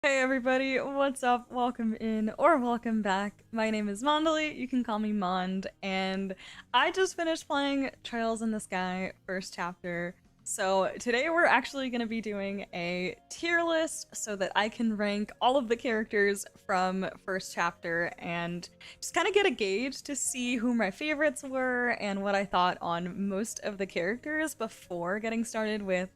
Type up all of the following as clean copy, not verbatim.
Hey everybody, what's up? Welcome in or welcome back. My name is Mondily, you can call me Mond, and I just finished playing Trails in the Sky first chapter. So today we're actually going to be doing a tier list so that I can rank all of the characters from first chapter and just kind of get a gauge to see who my favorites were and what I thought on most of the characters before getting started with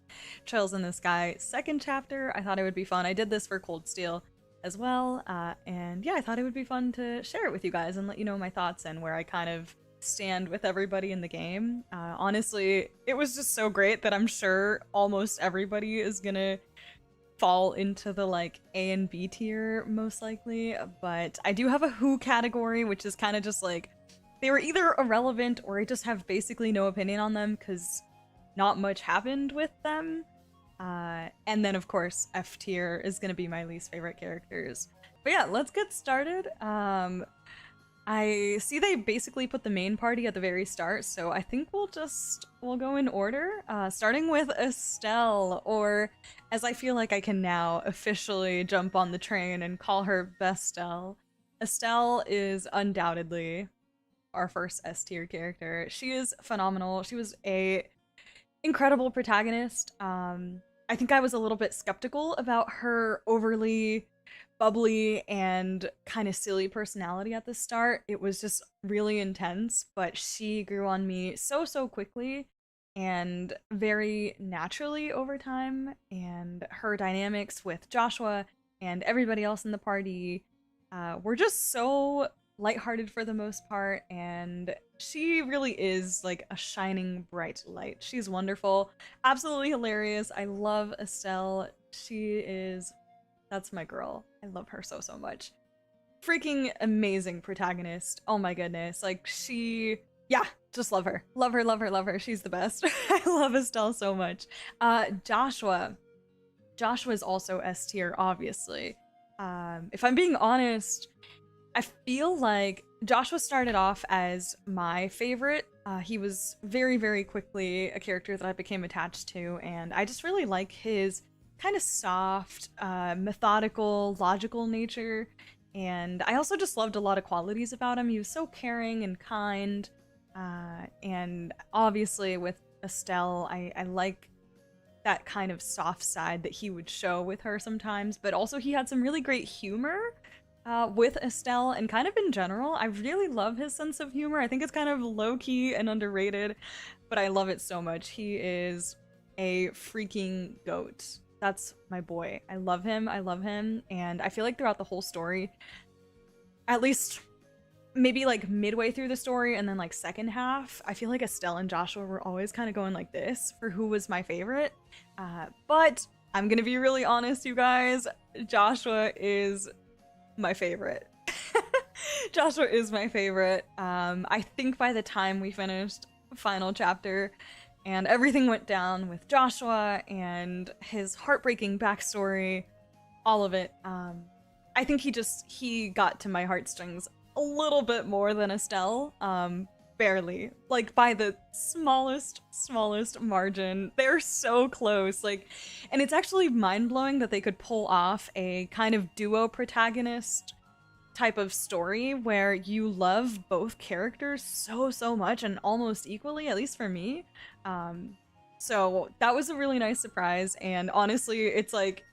Trails in the Sky second chapter. I thought it would be fun. I did this for Cold Steel as well, and yeah, I thought it would be fun to share it with you guys and let you know my thoughts and where I kind of stand with everybody in the game. Honestly, it was just so great that I'm sure almost everybody is gonna fall into the like A and B tier most likely, but I do have a who category, which is kind of just like they were either irrelevant or I just have basically no opinion on them because not much happened with them. And then, of course, F tier is going to be my least favorite characters. But yeah, let's get started. I see they basically put the main party at the very start, so I think we'll go in order, starting with Estelle, or as I feel like I can now officially jump on the train and call her Bestelle. Estelle is undoubtedly our first S tier character. She is phenomenal. She was a incredible protagonist. I think I was a little bit skeptical about her overly bubbly and kind of silly personality at the start. It was just really intense, but she grew on me so quickly and very naturally over time. And her dynamics with Joshua and everybody else in the party were just so lighthearted for the most part, and she really is like a shining bright light. She's wonderful, absolutely hilarious. I love Estelle. That's my girl. I love her so much. Freaking amazing protagonist. Oh my goodness. Like yeah, just love her. Love her. She's the best. I love Estelle so much. Joshua. Joshua is also S tier, obviously. If I'm being honest, I feel like Joshua started off as my favorite. He was very quickly a character that I became attached to, and I just really like his kind of soft, methodical, logical nature. And I also just loved a lot of qualities about him. He was so caring and kind. And obviously, with Estelle, I like that kind of soft side that he would show with her sometimes, but also he had some really great humor with Estelle and kind of in general. I really love his sense of humor. I think it's kind of low-key and underrated, but I love it so much. He is a freaking goat. That's my boy. I love him. And I feel like throughout the whole story, at least maybe like midway through the story and then like second half, I feel like Estelle and Joshua were always kind of going like this for who was my favorite. But I'm gonna be really honest, you guys. Joshua is my favorite. Joshua is my favorite. I think by the time we finished final chapter and everything went down with Joshua and his heartbreaking backstory, all of it, I think he got to my heartstrings a little bit more than Estelle. Barely. Like by the smallest margin. They're so close. Like, and it's actually mind-blowing that they could pull off a kind of duo protagonist type of story where you love both characters so much and almost equally, at least for me. So that was a really nice surprise, and honestly, it's like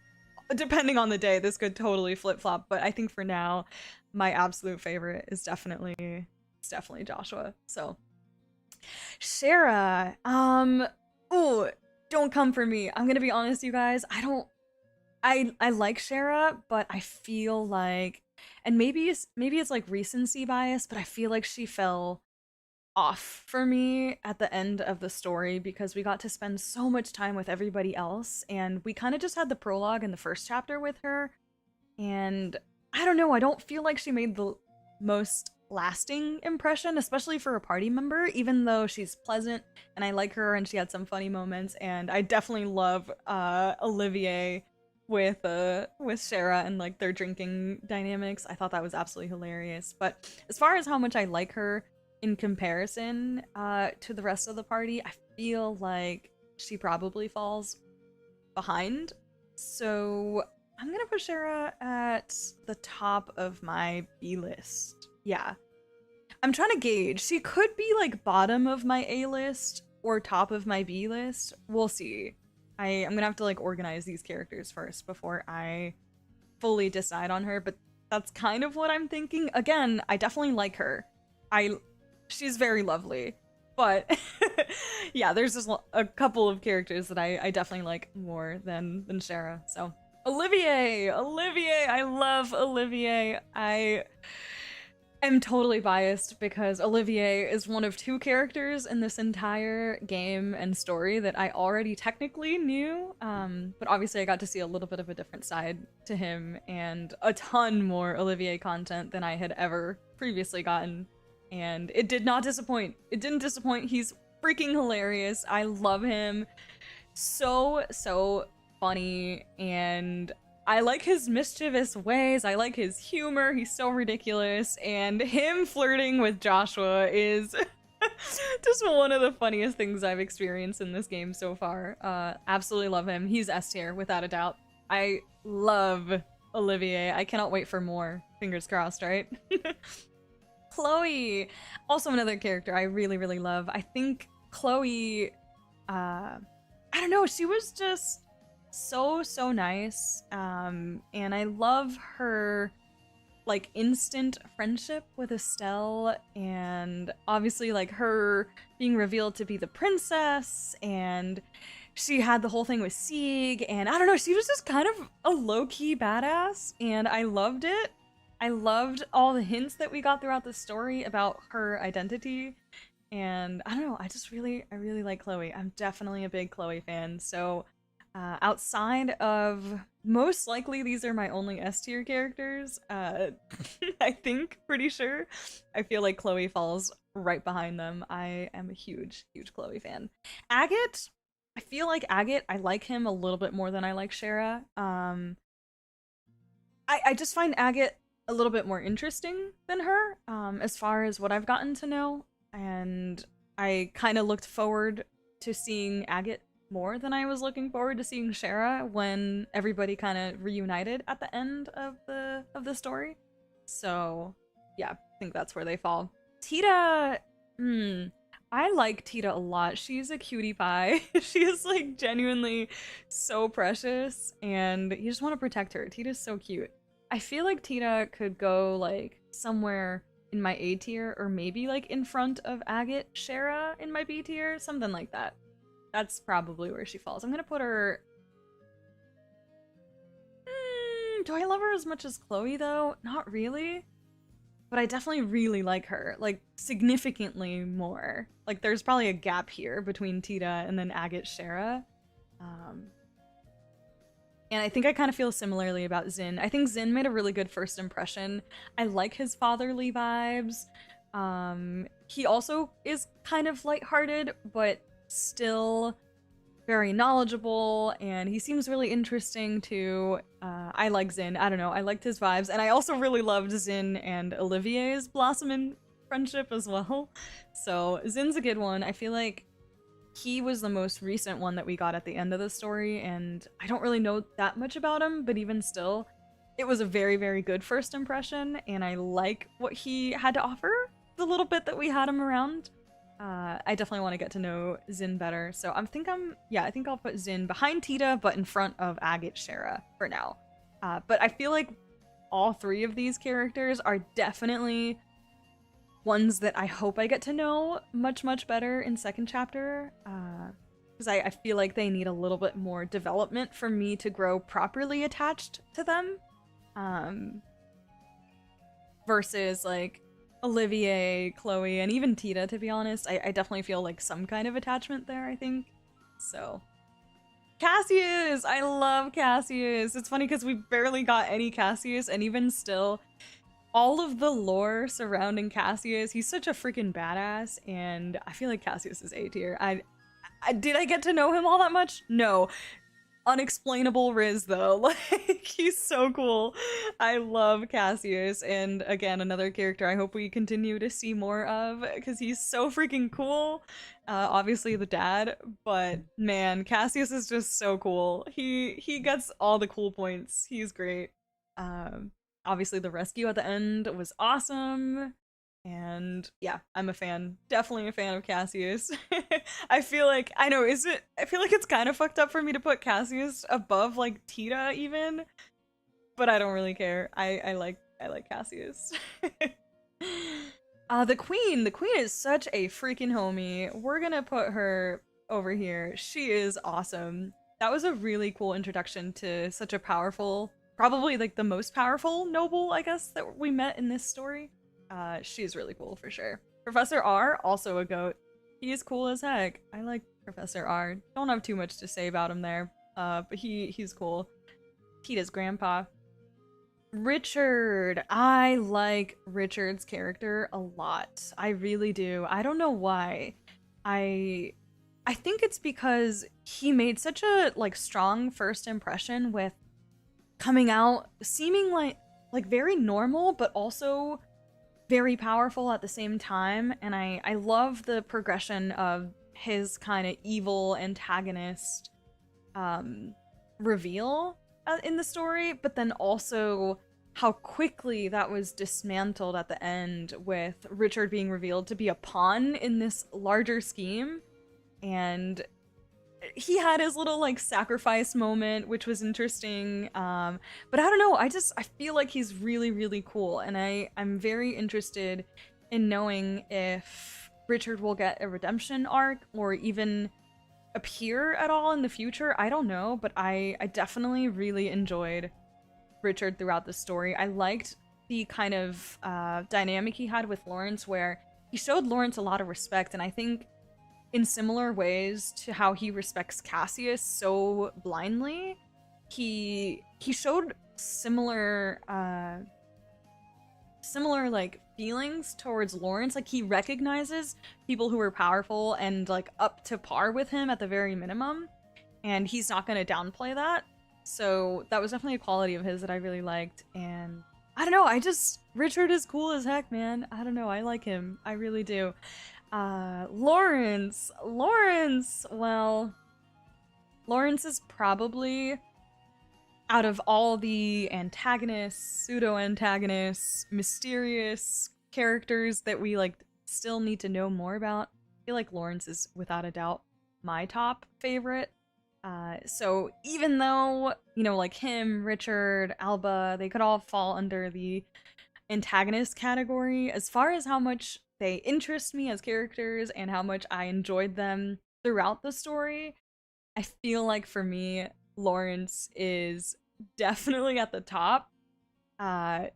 depending on the day, this could totally flip-flop, but I think for now, my absolute favorite is definitely Joshua. So Shara, oh, don't come for me. I'm gonna be honest, you guys. I like Shara, but I feel like, and maybe it's like recency bias, but I feel like she fell off for me at the end of the story because we got to spend so much time with everybody else, and we kind of just had the prologue in the first chapter with her, and I don't know, I don't feel like she made the most lasting impression, especially for a party member, even though she's pleasant and I like her and she had some funny moments. And I definitely love Olivier with Shara and like their drinking dynamics. I thought that was absolutely hilarious. But as far as how much I like her in comparison to the rest of the party, I feel like she probably falls behind. So I'm gonna put Shara at the top of my B list. Yeah. I'm trying to gauge. She could be like bottom of my A list or top of my B list. We'll see. I'm gonna have to like organize these characters first before I fully decide on her, but that's kind of what I'm thinking. Again, I definitely like her. She's very lovely. But yeah, there's just a couple of characters that I definitely like more than Shara. So Olivier, I love Olivier. I am totally biased because Olivier is one of two characters in this entire game and story that I already technically knew, but obviously I got to see a little bit of a different side to him and a ton more Olivier content than I had ever previously gotten, and it did not disappoint. It didn't disappoint. He's freaking hilarious. I love him. So funny, and I like his mischievous ways. I like his humor. He's so ridiculous. And him flirting with Joshua is just one of the funniest things I've experienced in this game so far. Absolutely love him. He's S tier, without a doubt. I love Olivier. I cannot wait for more. Fingers crossed, right? Chloe, also another character I really, really love. I think Chloe, I don't know, she was just so nice, and I love her like instant friendship with Estelle, and obviously like her being revealed to be the princess, and she had the whole thing with Sieg, and I don't know, she was just kind of a low-key badass, and I loved it. I loved all the hints that we got throughout the story about her identity, and I don't know, I really like Chloe. I'm definitely a big Chloe fan. So outside of, most likely these are my only S tier characters, I think, pretty sure, I feel like Chloe falls right behind them. I am a huge Chloe fan. Agate, I feel like Agate, I like him a little bit more than I like Shara. I just find Agate a little bit more interesting than her, as far as what I've gotten to know, and I kind of looked forward to seeing Agate more than I was looking forward to seeing Shara when everybody kind of reunited at the end of the story. So yeah, I think that's where they fall. Tita, I like Tita a lot. She's a cutie pie. She is like genuinely so precious, and you just want to protect her. Tita's so cute. I feel like Tita could go like somewhere in my A tier, or maybe like in front of Agate, Shara in my B tier, something like that. That's probably where she falls. I'm gonna put her... do I love her as much as Chloe, though? Not really. But I definitely really like her. Like, significantly more. Like, there's probably a gap here between Tita and then Agate Shara. And I think I kind of feel similarly about Zin. I think Zin made a really good first impression. I like his fatherly vibes. He also is kind of lighthearted, but still very knowledgeable, and he seems really interesting too. I like Zin. I don't know, I liked his vibes, and I also really loved Zin and Olivier's blossoming friendship as well. So Zin's a good one. I feel like he was the most recent one that we got at the end of the story, and I don't really know that much about him, but even still, it was a very good first impression, and I like what he had to offer the little bit that we had him around. I definitely want to get to know Zin better, so I think I'll put Zin behind Tita, but in front of Agate Shara for now. But I feel like all three of these characters are definitely ones that I hope I get to know much better in second chapter, because I feel like they need a little bit more development for me to grow properly attached to them, versus like Olivier, Chloe, and even Tita, to be honest. I definitely feel like some kind of attachment there, I think. So Cassius! I love Cassius! It's funny because we barely got any Cassius, and even still, all of the lore surrounding Cassius, he's such a freaking badass, and I feel like Cassius is A tier. Did I get to know him all that much? No. unexplainable Riz though. Like he's so cool. I love Cassius, and again another character I hope we continue to see more of because he's so freaking cool. Obviously the dad, but man, Cassius is just so cool. He gets all the cool points. He's great. Um, Obviously the rescue at the end was awesome. And yeah, I'm a fan. Definitely a fan of Cassius. I feel like I know, is it I feel like it's kind of fucked up for me to put Cassius above like Tita even, but I don't really care. I like Cassius. The queen is such a freaking homie. We're gonna put her over here. She is awesome. That was a really cool introduction to such a powerful, probably like the most powerful noble, I guess, that we met in this story. She's really cool for sure. Professor R, also a goat. He is cool as heck. I like Professor R. Don't have too much to say about him there. But he's cool. Tita's grandpa. Richard. I like Richard's character a lot. I really do. I don't know why. I I think it's because he made such a like strong first impression with coming out seeming like very normal but also very powerful at the same time, and I love the progression of his kind of evil antagonist reveal in the story, but then also how quickly that was dismantled at the end with Richard being revealed to be a pawn in this larger scheme. And he had his little like sacrifice moment, which was interesting. But I don't know, I feel like he's really cool, and I'm very interested in knowing if Richard will get a redemption arc or even appear at all in the future. I don't know, but I definitely really enjoyed Richard throughout the story. I liked the kind of dynamic he had with Lawrence, where he showed Lawrence a lot of respect, and I think in similar ways to how he respects Cassius so blindly, he showed similar like feelings towards Lawrence. Like he recognizes people who are powerful and like up to par with him at the very minimum, and he's not going to downplay that. So that was definitely a quality of his that I really liked. And I don't know, Richard is cool as heck, man. I don't know, I like him. I really do. Lawrence, well, Lawrence is probably, out of all the antagonists, pseudo-antagonists, mysterious characters that we, like, still need to know more about, I feel like Lawrence is, without a doubt, my top favorite. So even though, you know, like him, Richard, Alba, they could all fall under the antagonist category, as far as how much they interest me as characters and how much I enjoyed them throughout the story, I feel like for me, Lawrence is definitely at the top.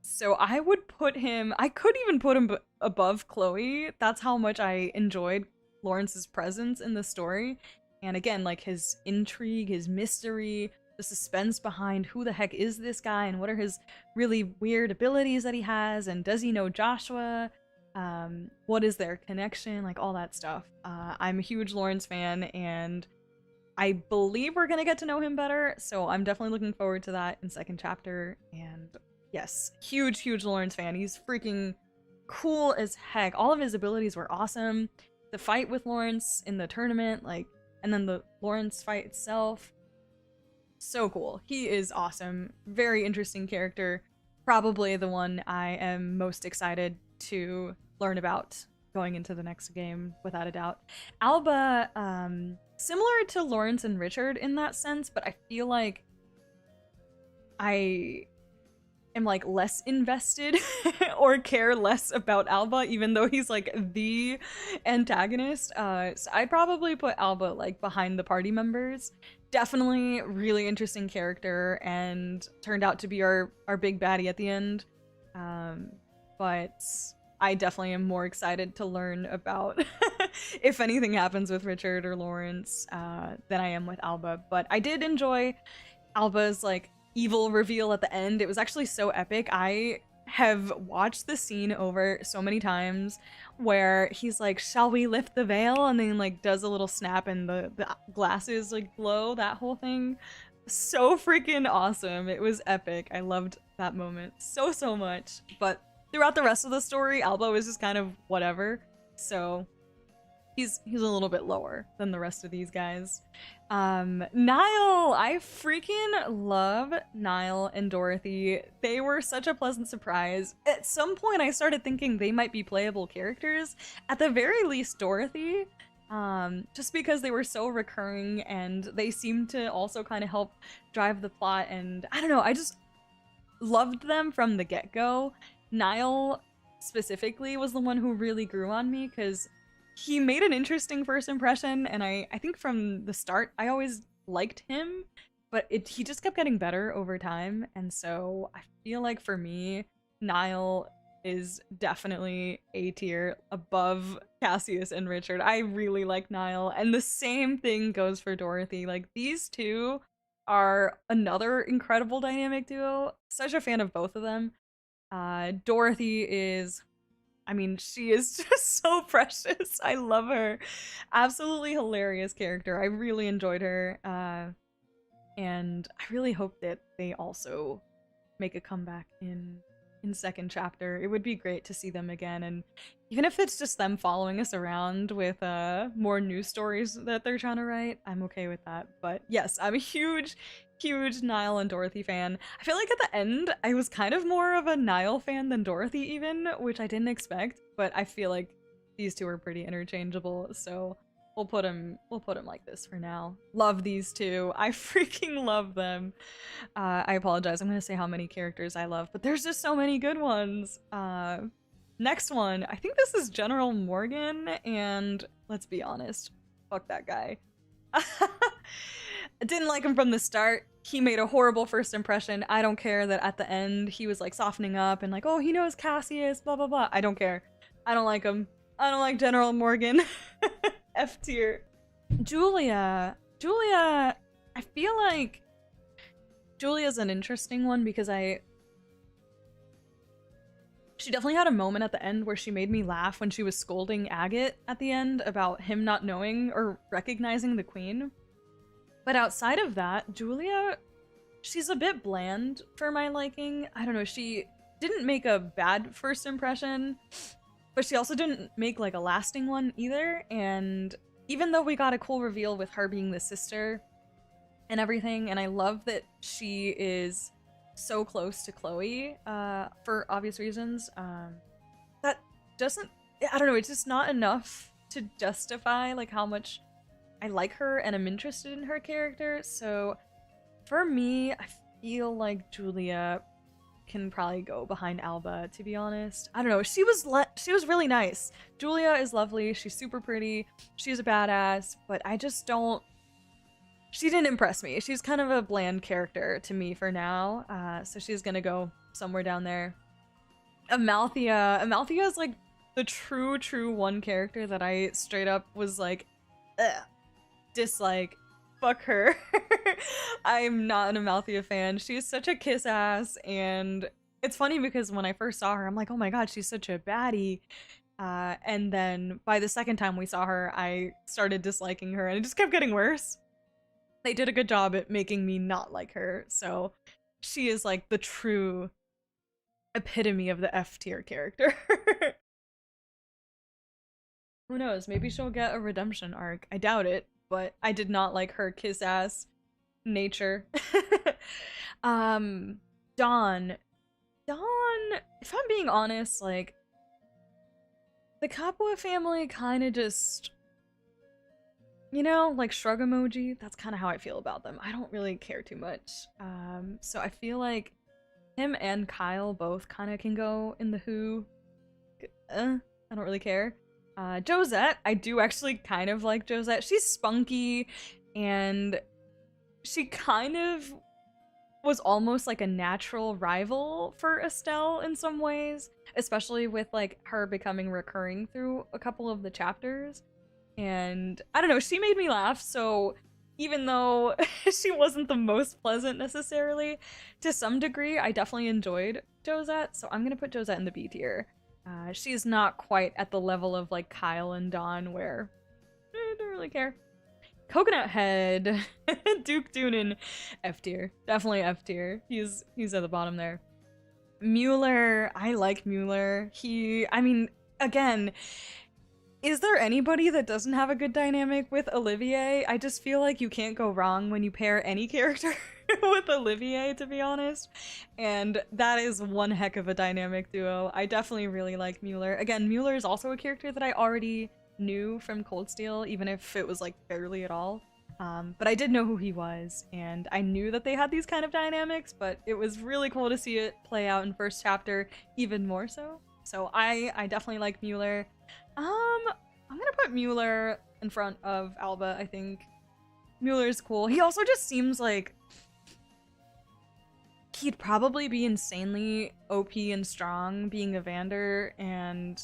So I would put him, I could even put him above Chloe. That's how much I enjoyed Lawrence's presence in the story. And again, like his intrigue, his mystery, the suspense behind who the heck is this guy and what are his really weird abilities that he has, and does he know Joshua? What is their connection? Like all that stuff. I'm a huge Lawrence fan, and I believe we're gonna get to know him better, so I'm definitely looking forward to that in second chapter. And yes, huge Lawrence fan. He's freaking cool as heck. All of his abilities were awesome. The fight with Lawrence in the tournament, like, and then the Lawrence fight itself, so cool. He is awesome. Very interesting character. Probably the one I am most excited to learn about going into the next game, without a doubt. Alba, similar to Lawrence and Richard in that sense, but I feel like I am like less invested or care less about Alba, even though he's like the antagonist. So I'd probably put Alba like behind the party members. Definitely really interesting character, and turned out to be our big baddie at the end. But I definitely am more excited to learn about if anything happens with Richard or Lawrence than I am with Alba. But I did enjoy Alba's like evil reveal at the end. It was actually so epic. I have watched the scene over so many times where he's like, shall we lift the veil, and then like does a little snap and the glasses like glow, that whole thing. so freaking awesome. It was epic. I loved that moment so, so much. But throughout the rest of the story, Alba is just kind of whatever. So he's a little bit lower than the rest of these guys. Nile, I freaking love Nile and Dorothy. They were such a pleasant surprise. At some point I started thinking they might be playable characters, at the very least Dorothy, just because they were so recurring and they seemed to also kind of help drive the plot, and I don't know, I just loved them from the get-go. Nile specifically was the one who really grew on me because he made an interesting first impression, and I think from the start I always liked him, but he just kept getting better over time, and so I feel like for me, Nile is definitely A tier above Cassius and Richard. I really like Nile, and the same thing goes for Dorothy. Like, these two are another incredible dynamic duo. Such a fan of both of them. Dorothy is, I mean, she is just so precious. I love her. Absolutely hilarious character. I really enjoyed her. And I really hope that they also make a comeback in second chapter. It would be great to see them again, and even if it's just them following us around with more news stories that they're trying to write, I'm okay with that. But yes, I'm a huge Nile and Dorothy fan. I feel like at the end I was kind of more of a Nile fan than Dorothy even, which I didn't expect, but I feel like these two are pretty interchangeable, so we'll put them like this for now. Love these two. I freaking love them. I apologize. I'm gonna say how many characters I love, but there's just so many good ones. Next one. I think this is General Morgan, and let's be honest, fuck that guy. I didn't like him from the start. He made a horrible first impression. I don't care that at the end he was like softening up and like, oh, he knows Cassius, blah blah blah. I don't care. I don't like him. I don't like General Morgan. F tier. Julia, I feel like Julia's an interesting one because she definitely had a moment at the end where she made me laugh when she was scolding Agate at the end about him not knowing or recognizing the queen. But outside of that, Julia, she's a bit bland for my liking. I don't know, she didn't make a bad first impression, but she also didn't make like a lasting one either, and even though we got a cool reveal with her being the sister and everything, and I love that she is so close to Chloe, for obvious reasons, that doesn't, I don't know, it's just not enough to justify like how much I like her and I'm interested in her character. So for me, I feel like Julia can probably go behind Alba, to be honest. I don't know, she was really nice. Julia is lovely, she's super pretty, she's a badass, but I just don't, she didn't impress me. She's kind of a bland character to me for now, so she's gonna go somewhere down there. Amalthea is like the true one character that I straight up was like, ugh, dislike. Fuck her. I'm not an Amalthea fan. She's such a kiss ass, and it's funny because when I first saw her, I'm like, oh my god, she's such a baddie. And then by the second time we saw her, I started disliking her, and it just kept getting worse. They did a good job at making me not like her, so she is like the true epitome of the F tier character. Who knows? Maybe she'll get a redemption arc. I doubt it, but I did not like her kiss-ass nature. Dawn, if I'm being honest, like, the Capua family kind of just, you know, like shrug emoji. That's kind of how I feel about them. I don't really care too much. So I feel like him and Kyle both kind of can go in the who. I don't really care. Josette, I do actually kind of like Josette. She's spunky, and she kind of was almost like a natural rival for Estelle in some ways, especially with like her becoming recurring through a couple of the chapters. And I don't know, she made me laugh, so even though she wasn't the most pleasant necessarily, to some degree, I definitely enjoyed Josette, so I'm gonna put Josette in the B tier. She's not quite at the level of like Kyle and Dawn where I don't really care. Coconut Head, Duke Dunin, F tier, definitely F tier. He's at the bottom there. Mueller, I like Mueller. I mean, again, is there anybody that doesn't have a good dynamic with Olivier? I just feel like you can't go wrong when you pair any character with Olivier, to be honest. And that is one heck of a dynamic duo. I definitely really like Mueller. Again, Mueller is also a character that I already knew from Cold Steel, even if it was like barely at all. But I did know who he was, and I knew that they had these kind of dynamics, but it was really cool to see it play out in first chapter even more so. So I definitely like Mueller. I'm gonna put Mueller in front of Alba, I think. Mueller's cool. He also just seems like he'd probably be insanely OP and strong being a Vander, and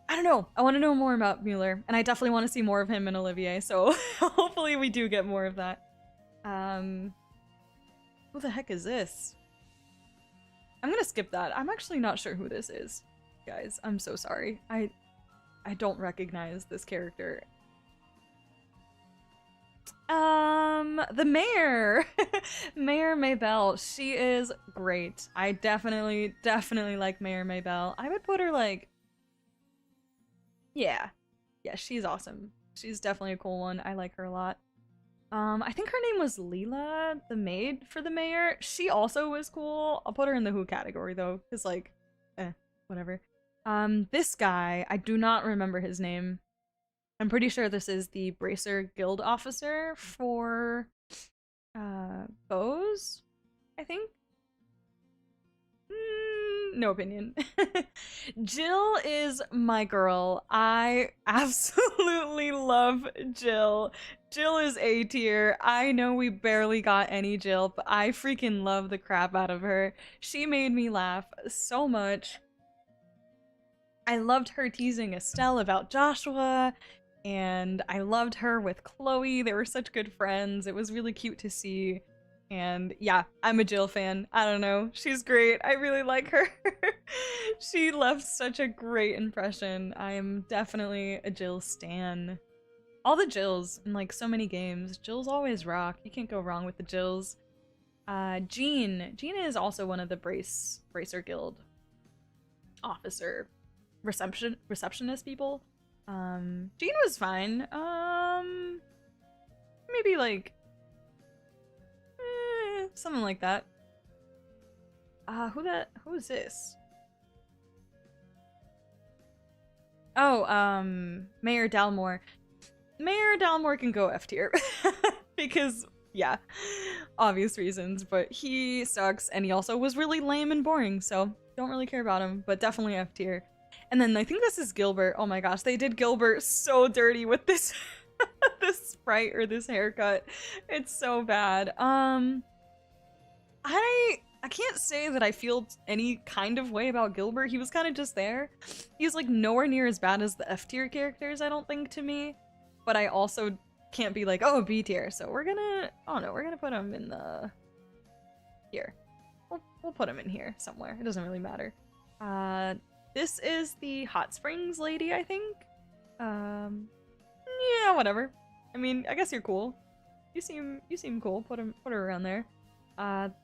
I don't know. I want to know more about Mueller, and I definitely want to see more of him and Olivier, so hopefully we do get more of that. Who the heck is this? I'm gonna skip that. I'm actually not sure who this is, guys. I'm so sorry. I don't recognize this character. The mayor! Mayor Maybelle. She is great. I definitely like Mayor Maybelle. I would put her like... Yeah, she's awesome. She's definitely a cool one. I like her a lot. I think her name was Leela, the maid for the mayor. She also was cool. I'll put her in the who category though, because like, whatever. This guy, I do not remember his name. I'm pretty sure this is the Bracer Guild officer for, Bose, I think? No opinion. Jill is my girl. I absolutely love Jill. Jill is A tier. I know we barely got any Jill, but I freaking love the crap out of her. She made me laugh so much. I loved her teasing Estelle about Joshua, and I loved her with Chloe. They were such good friends. It was really cute to see. And yeah, I'm a Jill fan. I don't know. She's great. I really like her. She left such a great impression. I am definitely a Jill stan. All the Jills in like so many games. Jills always rock. You can't go wrong with the Jills. Jean. Jean is also one of the Bracer Guild officer receptionist people. Jean was fine. Maybe like something like that. Who is this? Oh, Mayor Dalmore. Mayor Dalmore can go F tier. Because, yeah, obvious reasons, but he sucks, and he also was really lame and boring, so don't really care about him, but definitely F tier. And then I think this is Gilbert. Oh my gosh, they did Gilbert so dirty with this this sprite or this haircut. It's so bad. I can't say that I feel any kind of way about Gilbert. He was kind of just there. He's like nowhere near as bad as the F tier characters, I don't think, to me. But I also can't be like, oh, B tier. So we're gonna, oh no, we're gonna put him in the, here. We'll put him in here somewhere. It doesn't really matter. This is the Hot Springs lady, I think. Yeah, whatever. I mean, I guess you're cool. You seem cool. Put her around there.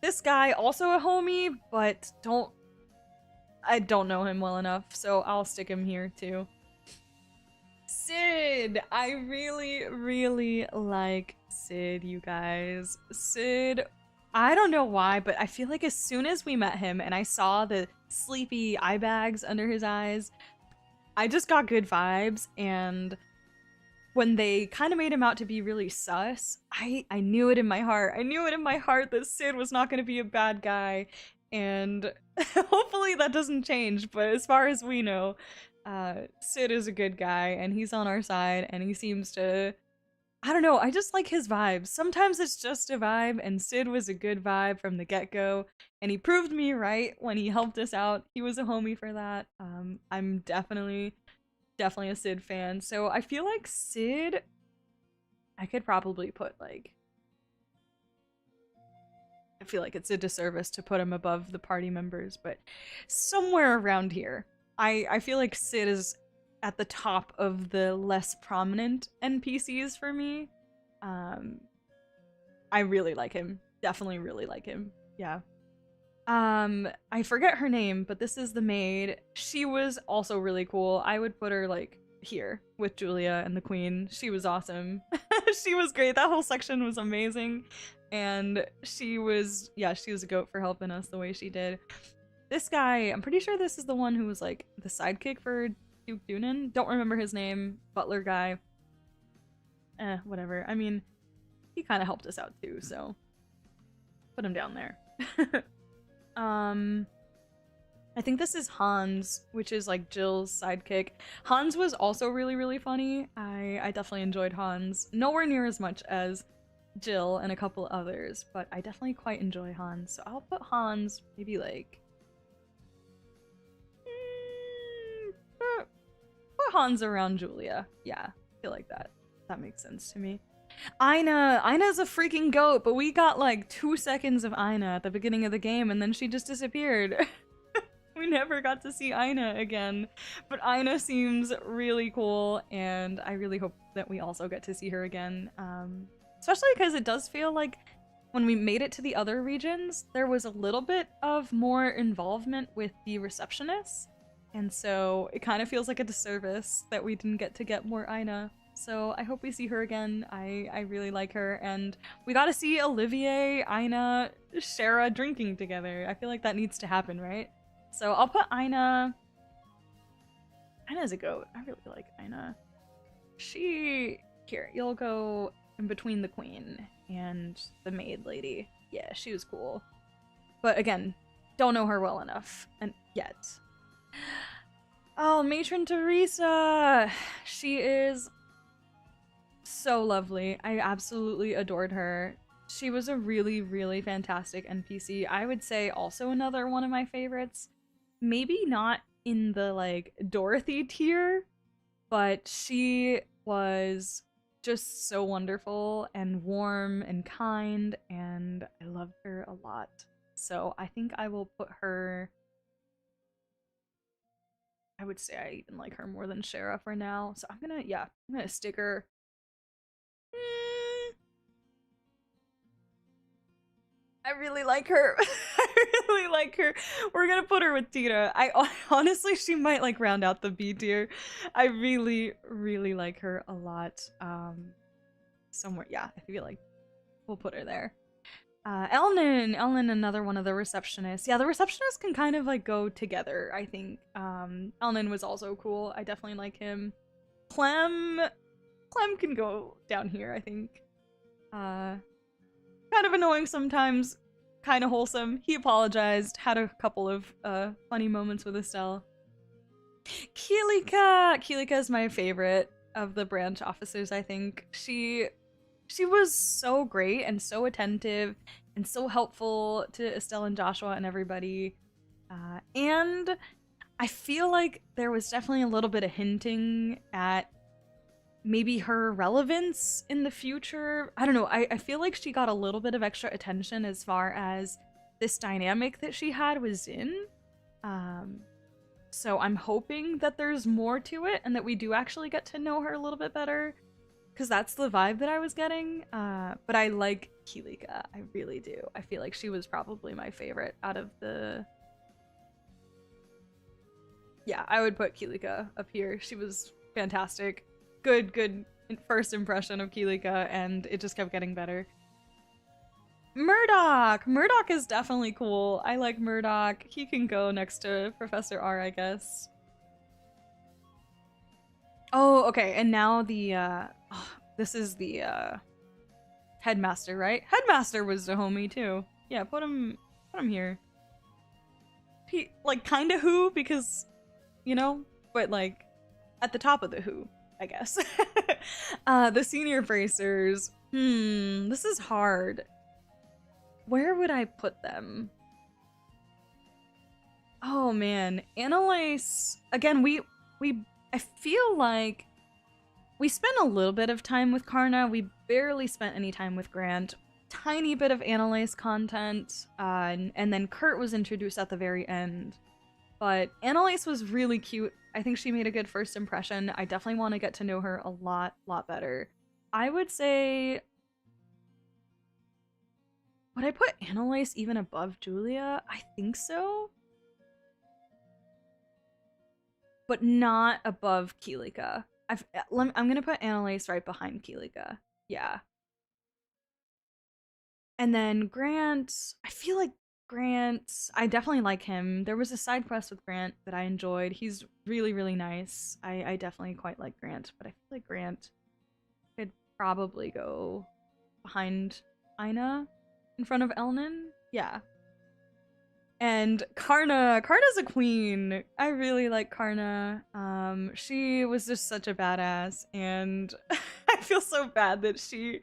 This guy, also a homie, but I don't know him well enough, so I'll stick him here too. Sid! I really like Sid, you guys. Sid, I don't know why, but I feel like as soon as we met him and I saw the sleepy eye bags under his eyes, I just got good vibes, and when they kind of made him out to be really sus, I knew it in my heart. I knew it in my heart that Sid was not going to be a bad guy, and hopefully that doesn't change, but as far as we know, Sid is a good guy, and he's on our side, and he seems to... I don't know, I just like his vibes. Sometimes it's just a vibe, and Sid was a good vibe from the get-go, and he proved me right when he helped us out. He was a homie for that. I'm definitely a Sid fan. So I feel like Sid, I could probably put like, I feel like it's a disservice to put him above the party members, but somewhere around here. I feel like Sid is at the top of the less prominent NPCs for me. Um, I really like him. Definitely really like him. Yeah. I forget her name, but this is the maid. She was also really cool. I would put her like here with Julia and the Queen. She was awesome. She was great. That whole section was amazing. And she was, yeah, she was a goat for helping us the way she did. This guy, I'm pretty sure this is the one who was like the sidekick for Duke Dunan. Don't remember his name. Butler guy. Whatever. I mean, he kind of helped us out too, so put him down there. I think this is Hans, which is like Jill's sidekick. Hans was also really, really funny. I definitely enjoyed Hans. Nowhere near as much as Jill and a couple others, but I definitely quite enjoy Hans. So I'll put Hans maybe like... put Hans around Julia. Yeah, I feel like that. That makes sense to me. Ina's a freaking goat, but we got like 2 seconds of Ina at the beginning of the game and then she just disappeared. We never got to see Ina again, but Ina seems really cool and I really hope that we also get to see her again. Especially because it does feel like when we made it to the other regions, there was a little bit of more involvement with the receptionists, and so it kind of feels like a disservice that we didn't get to get more Ina. So I hope we see her again. I really like her, and we got to see Olivier, Ina, Shara drinking together. I feel like that needs to happen, right? So I'll put Ina. Ina's a goat. I really like Ina. Here, you'll go in between the Queen and the maid lady. Yeah, she was cool. But again, don't know her well enough and yet. Oh, Matron Teresa! She is so lovely. I absolutely adored her. She was a really, really fantastic NPC. I would say also another one of my favorites. Maybe not in the like Dorothy tier, but she was just so wonderful and warm and kind, and I loved her a lot. So I think I will put her... I would say I even like her more than Shara for now. So I'm gonna stick her... I really like her. I really like her. We're gonna put her with Tita. Honestly, she might like round out the B tier. I really, really like her a lot. Somewhere, yeah, I feel like we'll put her there. Elnan, another one of the receptionists. Yeah, the receptionists can kind of like go together, I think. Elnan was also cool. I definitely like him. Clem can go down here, I think. Kind of annoying sometimes, kind of wholesome. He apologized, had a couple of funny moments with Estelle. Kilika is my favorite of the branch officers, I think. She was so great and so attentive and so helpful to Estelle and Joshua and everybody. And I feel like there was definitely a little bit of hinting at maybe her relevance in the future. I don't know. I feel like she got a little bit of extra attention as far as this dynamic that she had was in. So I'm hoping that there's more to it and that we do actually get to know her a little bit better, because that's the vibe that I was getting. But I like Kilika. I really do. I feel like she was probably my favorite out of the... Yeah, I would put Kilika up here. She was fantastic. Good first impression of Kilika, and it just kept getting better. Murdoch is definitely cool. I like Murdoch. He can go next to Professor R, I guess. Oh, okay, and now the this is the headmaster, right? Headmaster was the homie too. Yeah, put him here. He like kind of who, because you know, but like at the top of the who, I guess. The senior bracers. This is hard. Where would I put them? Oh man, Annalise. Again, I feel like we spent a little bit of time with Karna. We barely spent any time with Grant. Tiny bit of Annalise content, and then Kurt was introduced at the very end. But Annalise was really cute. I think she made a good first impression. I definitely want to get to know her a lot better. I would say, would I put Annalise even above Julia? I think so. But not above Kilika. I'm gonna put Annalise right behind Kilika. Yeah. And then Grant, I feel like Grant, I definitely like him. There was a side quest with Grant that I enjoyed. He's really nice. I definitely quite like Grant, but I feel like Grant could probably go behind Ina in front of Elnan. Yeah. And Karna's a queen. I really like Karna. She was just such a badass, and I feel so bad that she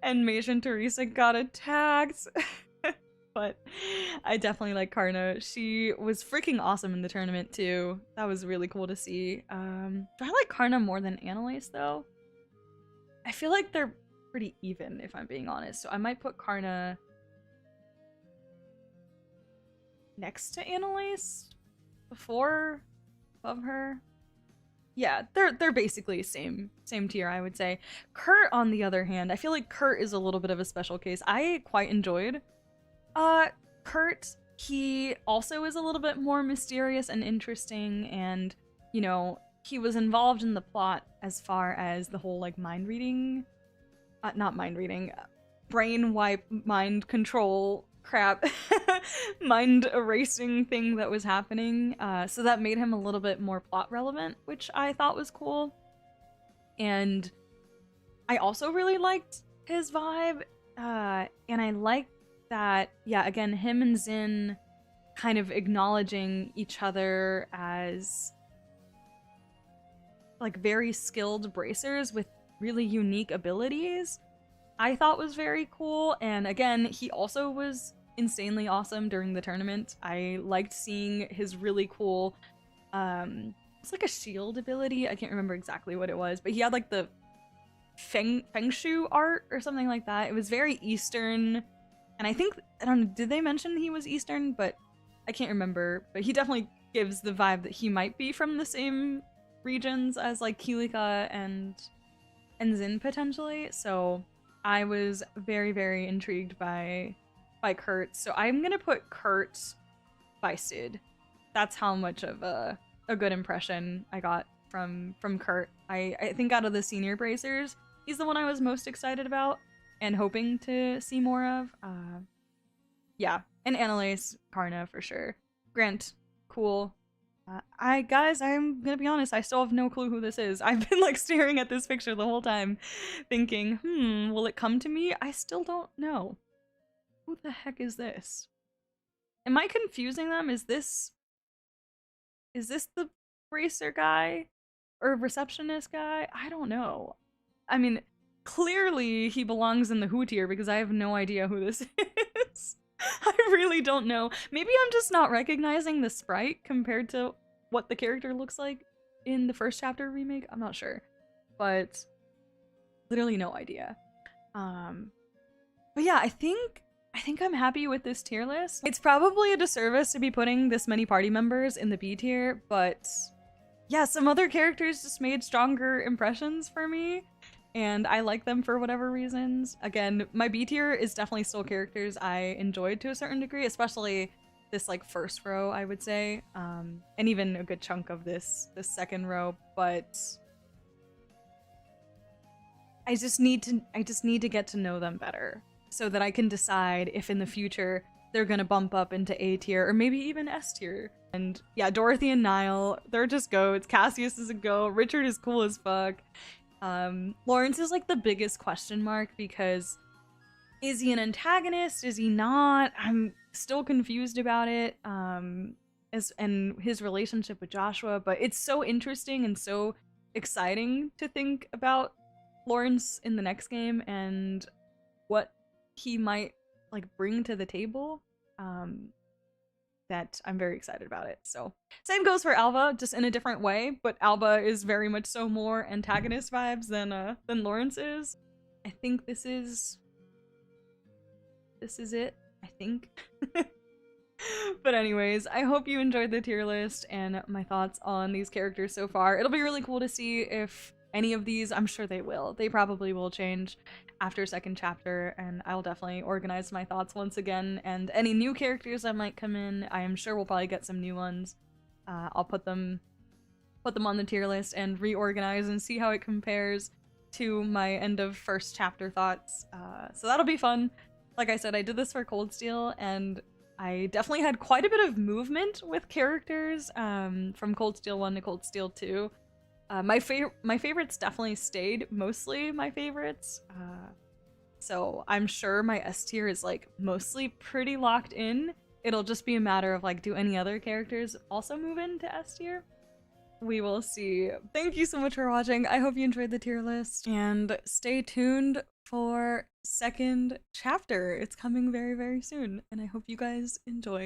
and Mage and Teresa got attacked. But I definitely like Karna. She was freaking awesome in the tournament too. That was really cool to see. Do I like Karna more than Annalise though? I feel like they're pretty even if I'm being honest. So I might put Karna next to Annalise, above her. Yeah, they're basically same tier, I would say. Kurt, on the other hand, I feel like Kurt is a little bit of a special case. I quite enjoyed Kurt. He also is a little bit more mysterious and interesting, and you know, he was involved in the plot as far as the whole like mind reading, not mind reading, brain wipe, mind control crap, mind erasing thing that was happening. So that made him a little bit more plot relevant, which I thought was cool. And I also really liked his vibe. And I liked that, yeah, again, him and Zin kind of acknowledging each other as like very skilled bracers with really unique abilities, I thought was very cool. And again, he also was insanely awesome during the tournament. I liked seeing his really cool, it's like a shield ability. I can't remember exactly what it was, but he had like the feng shui art or something like that. It was very Eastern. And I think, I don't know, did they mention he was Eastern? But I can't remember. But he definitely gives the vibe that he might be from the same regions as like Kilika and Zin potentially. So I was very intrigued by Kurt. So I'm gonna put Kurt by Sid. That's how much of a good impression I got from Kurt. I think out of the senior bracers, he's the one I was most excited about and hoping to see more of. Yeah, and Annalise, Karna for sure. Grant, cool. I'm gonna be honest, I still have no clue who this is. I've been like staring at this picture the whole time, thinking, will it come to me? I still don't know. Who the heck is this? Am I confusing them? Is this the bracer guy? Or receptionist guy? I don't know. I mean, clearly he belongs in the who tier because I have no idea who this is. I really don't know. Maybe I'm just not recognizing the sprite compared to what the character looks like in the first chapter remake. I'm not sure. But literally no idea. But yeah, I think I'm happy with this tier list. It's probably a disservice to be putting this many party members in the B tier, but yeah, some other characters just made stronger impressions for me, and I like them for whatever reasons. Again, my B tier is definitely still characters I enjoyed to a certain degree, especially this like first row, I would say, and even a good chunk of this second row. But I just need to get to know them better so that I can decide if in the future they're gonna bump up into A tier or maybe even S tier. And yeah, Dorothy and Nile, they're just goats. Cassius is a goat. Richard is cool as fuck. Lawrence is like the biggest question mark because is he an antagonist? Is he not? I'm still confused about it. And his relationship with Joshua, but it's so interesting and so exciting to think about Lawrence in the next game and what he might like bring to the table. That I'm very excited about it. So same goes for Alva, just in a different way, but Alba is very much so more antagonist vibes than Lawrence is. I think this is it, I think. But anyways, I hope you enjoyed the tier list and my thoughts on these characters so far. It'll be really cool to see if any of these, I'm sure they will. They probably will change after second chapter, and I'll definitely organize my thoughts once again. And any new characters that might come in, I am sure we'll probably get some new ones. I'll put them on the tier list and reorganize and see how it compares to my end of first chapter thoughts. So that'll be fun. Like I said, I did this for Cold Steel, and I definitely had quite a bit of movement with characters from Cold Steel 1 to Cold Steel 2. My favorites definitely stayed mostly my favorites. So I'm sure my S tier is like mostly pretty locked in. It'll just be a matter of like, do any other characters also move into S tier? We will see. Thank you so much for watching. I hope you enjoyed the tier list, and stay tuned for second chapter. It's coming very, very soon, and I hope you guys enjoy.